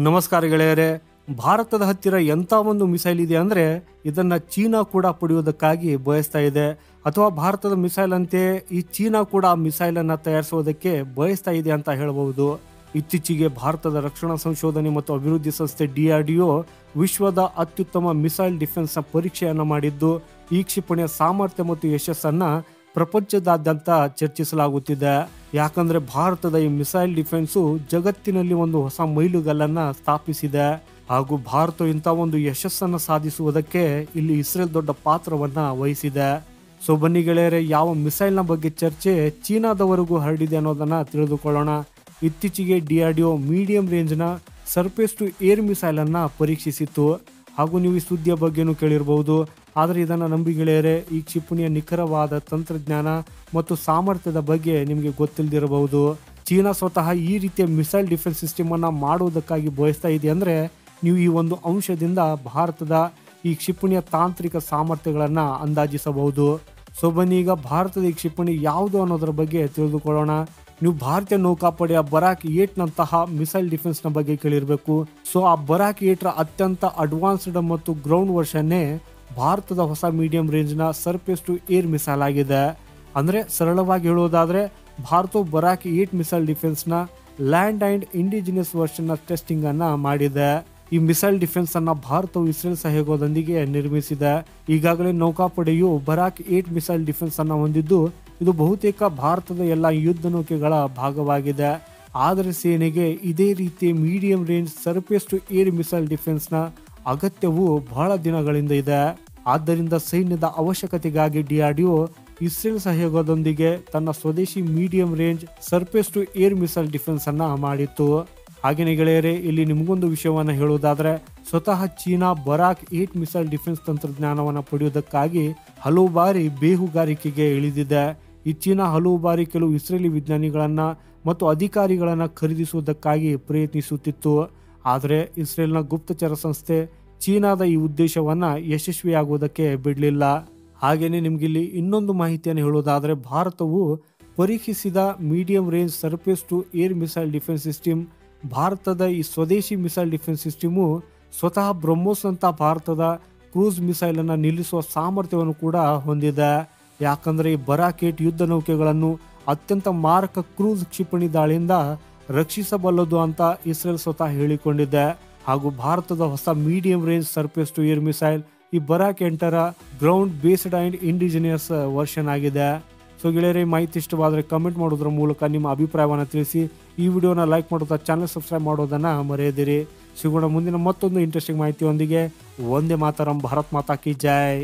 ನಮಸ್ಕಾರ ಗೆಳೆಯರೇ. ಭಾರತದ ಹತ್ತಿರ ಎಂಥ ಒಂದು ಮಿಸೈಲ್ ಇದೆ ಅಂದರೆ ಇದನ್ನು ಚೀನಾ ಕೂಡ ಪಡೆಯುವುದಕ್ಕಾಗಿ ಬಯಸ್ತಾ ಇದೆ, ಅಥವಾ ಭಾರತದ ಮಿಸೈಲ್ ಅಂತೆ ಈ ಚೀನಾ ಕೂಡ ಮಿಸೈಲನ್ನು ತಯಾರಿಸುವುದಕ್ಕೆ ಬಯಸ್ತಾ ಇದೆ ಅಂತ ಹೇಳಬಹುದು. ಇತ್ತೀಚೆಗೆ ಭಾರತದ ರಕ್ಷಣಾ ಸಂಶೋಧನೆ ಮತ್ತು ಅಭಿವೃದ್ಧಿ ಸಂಸ್ಥೆ DRDO ವಿಶ್ವದ ಅತ್ಯುತ್ತಮ ಮಿಸೈಲ್ ಡಿಫೆನ್ಸ್ನ ಪರೀಕ್ಷೆಯನ್ನು ಮಾಡಿದ್ದು, ಈ ಕ್ಷಿಪಣಿಯ ಸಾಮರ್ಥ್ಯ ಮತ್ತು ಯಶಸ್ಸನ್ನು ಪ್ರಪಂಚದಾದ್ಯಂತ ಚರ್ಚಿಸಲಾಗುತ್ತಿದೆ. ಯಾಕಂದ್ರೆ ಭಾರತದ ಈ ಮಿಸೈಲ್ ಡಿಫೆನ್ಸು ಜಗತ್ತಿನಲ್ಲಿ ಒಂದು ಹೊಸ ಮೈಲುಗಲ್ಲನ್ನ ಸ್ಥಾಪಿಸಿದೆ, ಹಾಗೂ ಭಾರತ ಇಂಥ ಒಂದು ಯಶಸ್ಸನ್ನು ಸಾಧಿಸುವುದಕ್ಕೆ ಇಲ್ಲಿ ಇಸ್ರೇಲ್ ದೊಡ್ಡ ಪಾತ್ರವನ್ನ ವಹಿಸಿದೆ. ಸೊ ಬನ್ನಿ ಗೆಳೆಯರೆ, ಯಾವ ಮಿಸೈಲ್ನ ಬಗ್ಗೆ ಚರ್ಚೆ ಚೀನಾದವರೆಗೂ ಹರಡಿದೆ ಅನ್ನೋದನ್ನ ತಿಳಿದುಕೊಳ್ಳೋಣ. ಇತ್ತೀಚೆಗೆ DRDO ಮೀಡಿಯಂ ರೇಂಜ್ನ ಸರ್ಫೇಸ್ ಟು ಏರ್ ಮಿಸೈಲ್ ಅನ್ನ ಪರೀಕ್ಷಿಸಿತ್ತು, ಹಾಗೂ ನೀವು ಈ ಸುದ್ದಿಯ ಬಗ್ಗೆನೂ ಕೇಳಿರಬಹುದು. ಆದರೆ ಇದನ್ನು ನಂಬಿ ಗೆಳೆಯರೆ, ಈ ಕ್ಷಿಪಣಿಯ ನಿಖರವಾದ ತಂತ್ರಜ್ಞಾನ ಮತ್ತು ಸಾಮರ್ಥ್ಯದ ಬಗ್ಗೆ ನಿಮಗೆ ಗೊತ್ತಿಲ್ಲದಿರಬಹುದು. ಚೀನಾ ಸ್ವತಃ ಈ ರೀತಿಯ ಮಿಸೈಲ್ ಡಿಫೆನ್ಸ್ ಸಿಸ್ಟಮ್ ಅನ್ನ ಮಾಡುವುದಕ್ಕಾಗಿ ಬಯಸ್ತಾ ಇದೆ ಅಂದ್ರೆ ನೀವು ಈ ಒಂದು ಅಂಶದಿಂದ ಭಾರತದ ಈ ಕ್ಷಿಪಣಿಯ ತಾಂತ್ರಿಕ ಸಾಮರ್ಥ್ಯಗಳನ್ನ ಅಂದಾಜಿಸಬಹುದು. ಸೊ ಬನ್ನಿ, ಈಗ ಭಾರತದ ಈ ಕ್ಷಿಪಣಿ ಯಾವುದು ಅನ್ನೋದರ ಬಗ್ಗೆ ತಿಳಿದುಕೊಳ್ಳೋಣ. ನೀವು ಭಾರತೀಯ ನೌಕಾಪಡೆಯ ಬರಾಕ್ 8 ನಂತಹ ಮಿಸೈಲ್ ಡಿಫೆನ್ಸ್ ನ ಬಗ್ಗೆ ಕೇಳಿರಬೇಕು. ಸೊ ಆ ಬರಾಕ್ 8 ಅತ್ಯಂತ ಅಡ್ವಾನ್ಸ್ಡ್ ಮತ್ತು ಗ್ರೌಂಡ್ ವರ್ಷನ್ನೇ ಭಾರತದ ಹೊಸ ಮೀಡಿಯಂ ರೇಂಜ್ನ ಸರ್ಫೇಸ್ ಟು ಏರ್ ಮಿಸೈಲ್ ಆಗಿದೆ. ಅಂದ್ರೆ ಸರಳವಾಗಿ ಹೇಳುವುದಾದ್ರೆ ಭಾರತವು ಬರಾಕ್ 8 ಮಿಸೈಲ್ ಡಿಫೆನ್ಸ್ ನ ಲ್ಯಾಂಡ್ ಅಂಡ್ ಇಂಡಿಜಿನಿಯಸ್ ವರ್ಷನ್ ನ ಟೆಸ್ಟಿಂಗ್ ಅನ್ನ ಮಾಡಿದೆ. ಈ ಮಿಸೈಲ್ ಡಿಫೆನ್ಸ್ ಅನ್ನ ಭಾರತವು ಇಸ್ರೇಲ್ ಸಹಯೋಗದೊಂದಿಗೆ ನಿರ್ಮಿಸಿದೆ. ಈಗಾಗಲೇ ನೌಕಾಪಡೆಯು ಬರಾಕ್ 8 ಮಿಸೈಲ್ ಡಿಫೆನ್ಸ್ ಅನ್ನ ಹೊಂದಿದ್ದು, ಇದು ಬಹುತೇಕ ಭಾರತದ ಎಲ್ಲ ಯುದ್ಧ ನೌಕೆಗಳ ಭಾಗವಾಗಿದೆ. ಆದರೆ ಸೇನೆಗೆ ಇದೇ ರೀತಿ medium range surface to air missile defence ನ ಅಗತ್ಯವು ಬಹಳ ದಿನಗಳಿಂದ ಇದೆ. ಆದ್ದರಿಂದ ಸೈನ್ಯದ ಅವಶ್ಯಕತೆಗಾಗಿ DRDO ಇಸ್ರೇಲ್ ಸಹಯೋಗದೊಂದಿಗೆ ತನ್ನ ಸ್ವದೇಶಿ medium range surface to air missile defence ಅನ್ನ ಮಾಡಿತ್ತು. ಹಾಗೇನೆ ಗೆಳೆಯರೆ, ಇಲ್ಲಿ ನಿಮಗೊಂದು ವಿಷಯವನ್ನ ಹೇಳುವುದಾದ್ರೆ, ಸ್ವತಃ ಚೀನಾ ಬರಾಕ್ 8 ಮಿಸೈಲ್ ಡಿಫೆನ್ಸ್ ತಂತ್ರಜ್ಞಾನವನ್ನು ಪಡೆಯುವುದಕ್ಕಾಗಿ ಹಲವು ಬಾರಿ ಬೇಹುಗಾರಿಕೆಗೆ ಇಳಿದಿದೆ. ಈ ಚೀನಾ ಹಲವು ಬಾರಿ ಕೆಲವು ಇಸ್ರೇಲಿ ವಿಜ್ಞಾನಿಗಳನ್ನ ಮತ್ತು ಅಧಿಕಾರಿಗಳನ್ನ ಖರೀದಿಸುವುದಕ್ಕಾಗಿ ಪ್ರಯತ್ನಿಸುತ್ತಿತ್ತು. ಆದರೆ ಇಸ್ರೇಲ್ನ ಗುಪ್ತಚರ ಸಂಸ್ಥೆ ಚೀನಾದ ಈ ಉದ್ದೇಶವನ್ನ ಯಶಸ್ವಿಯಾಗುವುದಕ್ಕೆ ಬಿಡಲಿಲ್ಲ. ಹಾಗೇನೆ ನಿಮ್ಗಿಲ್ಲಿ ಇನ್ನೊಂದು ಮಾಹಿತಿಯನ್ನು ಹೇಳುವುದಾದ್ರೆ, ಭಾರತವು ಪರೀಕ್ಷಿಸಿದ medium range surface to air missile defence system, ಭಾರತದ ಈ ಸ್ವದೇಶಿ ಮಿಸೈಲ್ ಡಿಫೆನ್ಸ್ ಸಿಸ್ಟಮು ಸ್ವತಃ ಬ್ರಹ್ಮೋಸ್ ಅಂತ ಭಾರತದ ಕ್ರೂಸ್ ಮಿಸೈಲ್ ಅನ್ನ ನಿಲ್ಲಿಸುವ ಸಾಮರ್ಥ್ಯವನ್ನು ಕೂಡ ಹೊಂದಿದೆ. ಯಾಕಂದ್ರೆ ಈ ಬರಾಕ್ 8 ಯುದ್ಧ ನೌಕೆಗಳನ್ನು ಅತ್ಯಂತ ಮಾರಕ ಕ್ರೂಸ್ ಕ್ಷಿಪಣಿ ದಾಳಿಯಿಂದ ರಕ್ಷಿಸಬಲ್ಲದು ಅಂತ ಇಸ್ರೇಲ್ ಸ್ವತಃ ಹೇಳಿಕೊಂಡಿದೆ. ಹಾಗೂ ಭಾರತದ ಹೊಸ medium range surface to air missile ಈ ಬರಾಕ್ 8ರ ground based and indigenous version ಆಗಿದೆ. ಸೊ ಗೆಳೆಯರೆ, ಮಾಹಿತಿ ಇಷ್ಟವಾದರೆ ಕಮೆಂಟ್ ಮಾಡೋದ್ರ ಮೂಲಕ ನಿಮ್ಮ ಅಭಿಪ್ರಾಯವನ್ನು ತಿಳಿಸಿ. ಈ ವಿಡಿಯೋನ ಲೈಕ್ ಮಾಡೋದಾ, ಚಾನಲ್ ಸಬ್ಸ್ಕ್ರೈಬ್ ಮಾಡೋದನ್ನ ಮರೆಯದಿರಿ. ಸಿಗೋಣ ಮುಂದಿನ ಮತ್ತೊಂದು ಇಂಟ್ರೆಸ್ಟಿಂಗ್ ಮಾಹಿತಿಯೊಂದಿಗೆ. ವಂದೇ ಮಾತರಂ, ಭಾರತ್ ಮಾತಾ ಕಿ ಜೈ.